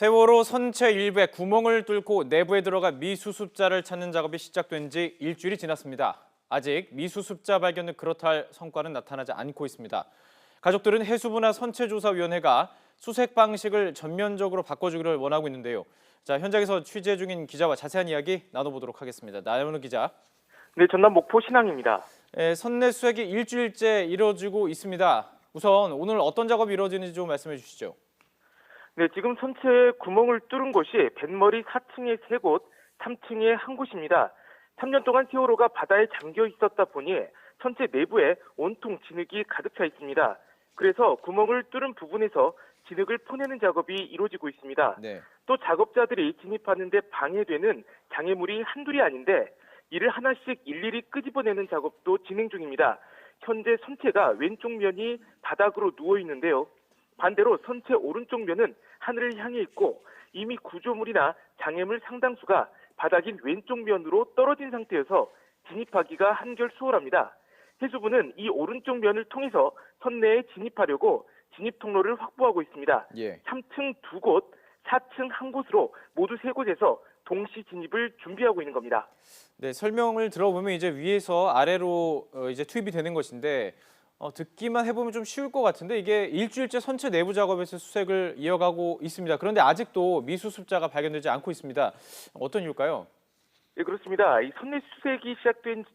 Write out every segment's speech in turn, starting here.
세월호 선체 일부에 구멍을 뚫고 내부에 들어가 미수습자를 찾는 작업이 시작된 지 일주일이 지났습니다. 아직 미수습자 발견은 그렇다 할 성과는 나타나지 않고 있습니다. 가족들은 해수부나 선체조사위원회가 수색 방식을 전면적으로 바꿔주기를 원하고 있는데요. 자, 현장에서 취재 중인 기자와 자세한 이야기 나눠보도록 하겠습니다. 나연우 기자. 네, 전남 목포 신항입니다. 선내 수색이 일주일째 이뤄지고 있습니다. 우선 오늘 어떤 작업이 이루어지는지 좀 말씀해 주시죠. 네, 지금 선체에 구멍을 뚫은 곳이 뱃머리 4층에 3곳, 3층에 1곳입니다. 3년 동안 세월호가 바다에 잠겨 있었다 보니 선체 내부에 온통 진흙이 가득 차 있습니다. 그래서 구멍을 뚫은 부분에서 진흙을 퍼내는 작업이 이루어지고 있습니다. 네. 또 작업자들이 진입하는 데 방해되는 장애물이 한둘이 아닌데 이를 하나씩 일일이 끄집어내는 작업도 진행 중입니다. 현재 선체가 왼쪽 면이 바닥으로 누워 있는데요. 반대로 선체 오른쪽 면은 하늘을 향해 있고 이미 구조물이나 장애물 상당수가 바닥인 왼쪽 면으로 떨어진 상태여서 진입하기가 한결 수월합니다. 해수부는 이 오른쪽 면을 통해서 선내에 진입하려고 진입 통로를 확보하고 있습니다. 3층 2곳, 4층 1곳으로 모두 3곳에서 동시 진입을 준비하고 있는 겁니다. 네, 설명을 들어보면 이제 위에서 아래로 이제 투입이 되는 것인데 듣기만 해보면 좀 쉬울 것 같은데 이게 일주일째 선체 내부 작업에서 수색을 이어가고 있습니다. 그런데 아직도 미수습자가 발견되지 않고 있습니다. 어떤 이유일까요? 네, 그렇습니다. 이 선내 수색이 시작된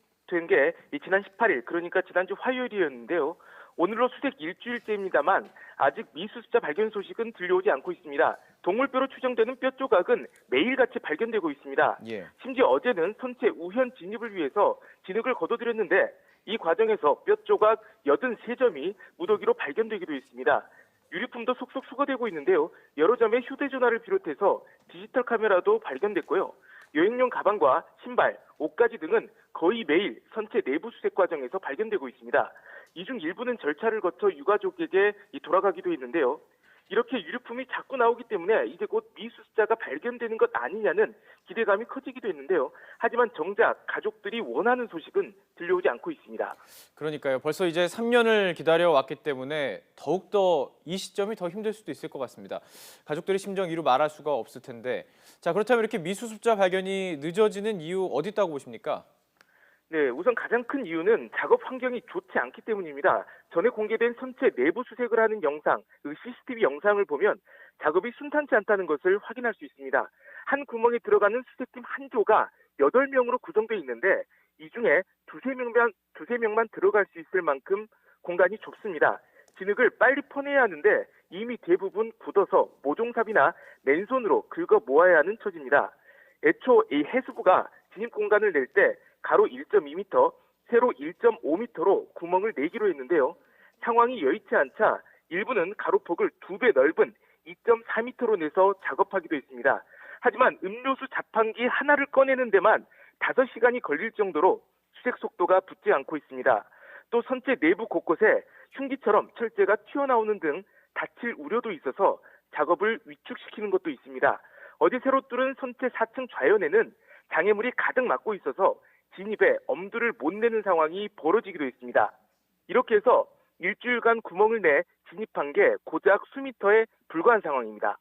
게 지난 18일, 그러니까 지난주 화요일이었는데요. 오늘로 수색 일주일째입니다만 아직 미수습자 발견 소식은 들려오지 않고 있습니다. 동물뼈로 추정되는 뼈 조각은 매일같이 발견되고 있습니다. 심지어 어제는 선체 우현 진입을 위해서 진흙을 걷어들였는데 이 과정에서 뼈 조각 83점이 무더기로 발견되기도 했습니다. 유리품도 속속 수거되고 있는데요. 여러 점의 휴대전화를 비롯해서 디지털 카메라도 발견됐고요. 여행용 가방과 신발, 옷가지 등은 거의 매일 선체 내부 수색 과정에서 발견되고 있습니다. 이 중 일부는 절차를 거쳐 유가족에게 돌아가기도 했는데요. 이렇게 유류품이 자꾸 나오기 때문에 이제 곧 미수습자가 발견되는 것 아니냐는 기대감이 커지기도 했는데요. 하지만 정작 가족들이 원하는 소식은 들려오지 않고 있습니다. 그러니까요. 벌써 이제 3년을 기다려왔기 때문에 더욱더 이 시점이 더 힘들 수도 있을 것 같습니다. 가족들의 심정 이루 말할 수가 없을 텐데. 자, 그렇다면 이렇게 미수습자 발견이 늦어지는 이유 어디 있다고 보십니까? 네, 우선 가장 큰 이유는 작업 환경이 좋지 않기 때문입니다. 전에 공개된 선체 내부 수색을 하는 영상, CCTV 영상을 보면 작업이 순탄치 않다는 것을 확인할 수 있습니다. 한 구멍에 들어가는 수색팀 한 조가 8명으로 구성되어 있는데 이 중에 두세 명만 들어갈 수 있을 만큼 공간이 좁습니다. 진흙을 빨리 퍼내야 하는데 이미 대부분 굳어서 모종삽이나 맨손으로 긁어 모아야 하는 처지입니다. 애초 이 해수부가 진입 공간을 낼 때 가로 1.2m, 세로 1.5m로 구멍을 내기로 했는데요. 상황이 여의치 않자 일부는 가로폭을 2배 넓은 2.4m로 내서 작업하기도 했습니다. 하지만 음료수 자판기 하나를 꺼내는 데만 5시간이 걸릴 정도로 수색 속도가 붙지 않고 있습니다. 또 선체 내부 곳곳에 흉기처럼 철제가 튀어나오는 등 다칠 우려도 있어서 작업을 위축시키는 것도 있습니다. 어제 새로 뚫은 선체 4층 좌연에는 장애물이 가득 막고 있어서 진입에 엄두를 못 내는 상황이 벌어지기도 했습니다. 이렇게 해서 일주일간 구멍을 내 진입한 게 고작 수미터에 불과한 상황입니다.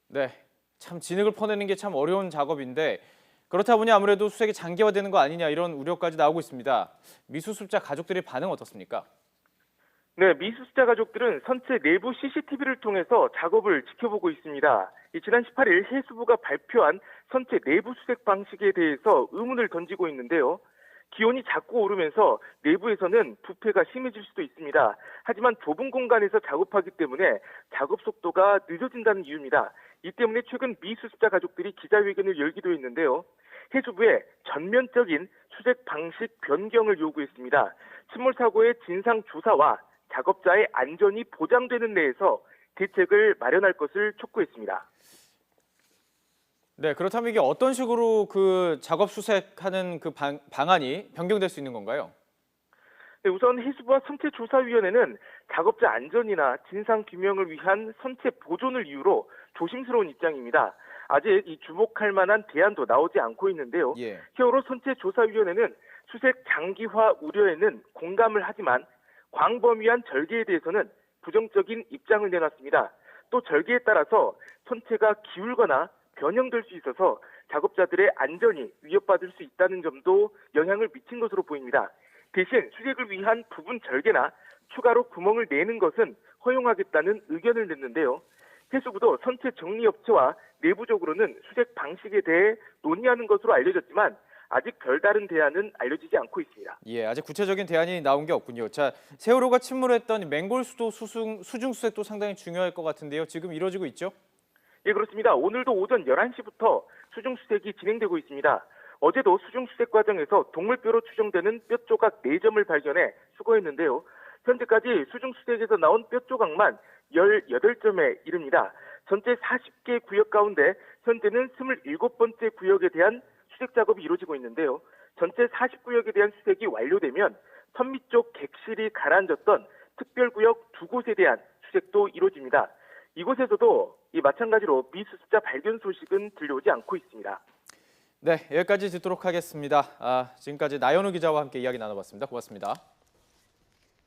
네, 참 진흙을 퍼내는 게 참 어려운 작업인데 그렇다 보니 아무래도 수색이 장기화되는 거 아니냐 이런 우려까지 나오고 있습니다. 미수습자 가족들의 반응 어떻습니까? 네, 미수습자 가족들은 선체 내부 CCTV를 통해서 작업을 지켜보고 있습니다. 지난 18일 해수부가 발표한 선체 내부 수색 방식에 대해서 의문을 던지고 있는데요. 기온이 자꾸 오르면서 내부에서는 부패가 심해질 수도 있습니다. 하지만 좁은 공간에서 작업하기 때문에 작업 속도가 늦어진다는 이유입니다. 이 때문에 최근 미수습자 가족들이 기자회견을 열기도 했는데요. 해수부에 전면적인 수색 방식 변경을 요구했습니다. 침몰 사고의 진상 조사와 작업자의 안전이 보장되는 내에서 대책을 마련할 것을 촉구했습니다. 네, 그렇다면 이게 어떤 식으로 그 작업 수색하는 그 방안이 변경될 수 있는 건가요? 네, 우선 해수부와 선체조사위원회는 작업자 안전이나 진상 규명을 위한 선체 보존을 이유로 조심스러운 입장입니다. 아직 이 주목할 만한 대안도 나오지 않고 있는데요. 세월호 선체조사위원회는 수색 장기화 우려에는 공감을 하지만 광범위한 절개에 대해서는 부정적인 입장을 내놨습니다. 또 절개에 따라서 선체가 기울거나 변형될 수 있어서 작업자들의 안전이 위협받을 수 있다는 점도 영향을 미친 것으로 보입니다. 대신 수색을 위한 부분 절개나 추가로 구멍을 내는 것은 허용하겠다는 의견을 냈는데요. 해수부도 선체 정리업체와 내부적으로는 수색 방식에 대해 논의하는 것으로 알려졌지만 아직 별다른 대안은 알려지지 않고 있습니다. 예, 아직 구체적인 대안이 나온 게 없군요. 자, 세월호가 침몰했던 맹골 수도 수중 수색도 상당히 중요할 것 같은데요. 지금 이루어지고 있죠? 예, 그렇습니다. 오늘도 오전 11시부터 수중 수색이 진행되고 있습니다. 어제도 수중 수색 과정에서 동물뼈로 추정되는 뼈 조각 4점을 발견해 수거했는데요. 현재까지 수중 수색에서 나온 뼈 조각만 18점에 이릅니다. 전체 40개 구역 가운데 현재는 27번째 구역에 대한 수색 작업이 이루어지고 있는데요. 전체 40구역에 대한 수색이 완료되면 선미 쪽 객실이 가라앉았던 특별구역 2곳에 대한 수색도 이루어집니다. 이곳에서도 마찬가지로 미수습자 발견 소식은 들려오지 않고 있습니다. 네, 여기까지 듣도록 하겠습니다. 지금까지 나연우 기자와 함께 이야기 나눠봤습니다. 고맙습니다.